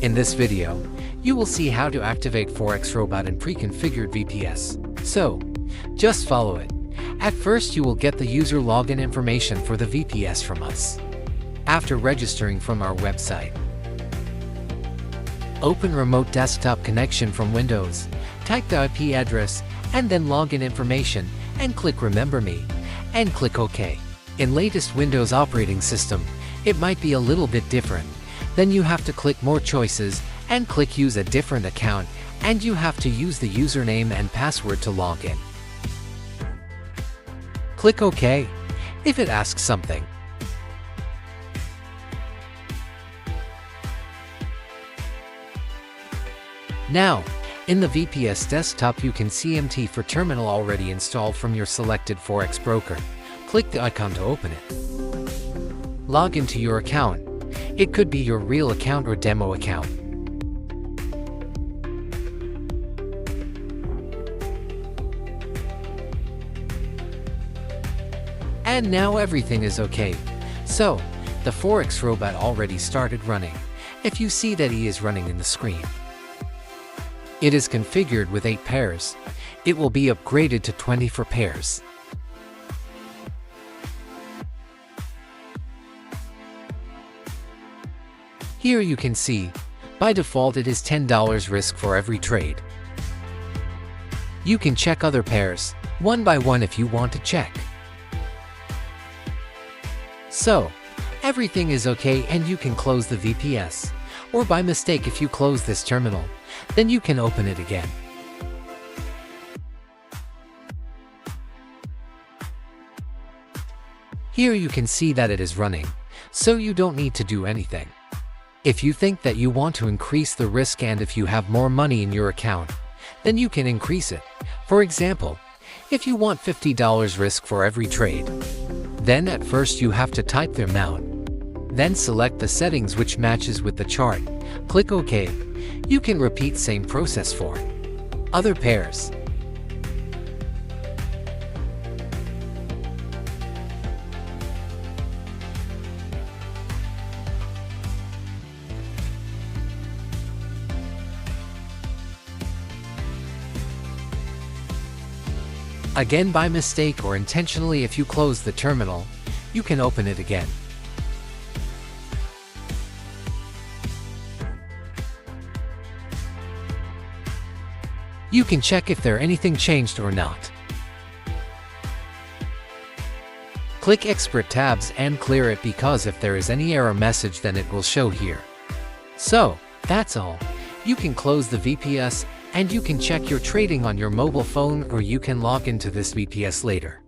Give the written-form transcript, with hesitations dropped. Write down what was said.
In this video, you will see how to activate Forex Robot in pre-configured VPS. So, just follow it. At first you will get the user login information for the VPS from us. After registering from our website, open remote desktop connection from Windows, type the IP address, and then login information, and click Remember Me, and click OK. In latest Windows operating system, it might be a little bit different. Then you have to click More Choices, and click Use a different account, and you have to use the username and password to log in. Click OK if it asks something. Now, in the VPS desktop you can see MT for terminal already installed from your selected Forex broker. Click the icon to open it. Log into your account. It could be your real account or demo account. And now everything is okay. So, the Forex Robot already started running. If you see that he is running in the screen. It is configured with 8 pairs. It will be upgraded to 24 pairs. Here you can see, by default it is $10 risk for every trade. You can check other pairs, one by one if you want to check. So, everything is okay and you can close the VPS. Or by mistake if you close this terminal, then you can open it again. Here you can see that it is running, so you don't need to do anything. If you think that you want to increase the risk and if you have more money in your account, then you can increase it. For example, if you want $50 risk for every trade, then at first you have to type the amount. Then select the settings which matches with the chart. Click OK. You can repeat same process for other pairs. Again, by mistake or intentionally, if you close the terminal, you can open it again. You can check if there anything changed or not. Click Export tabs and clear it, because if there is any error message then it will show here. So, that's all. You can close the VPS and you can check your trading on your mobile phone, or you can log into this VPS later.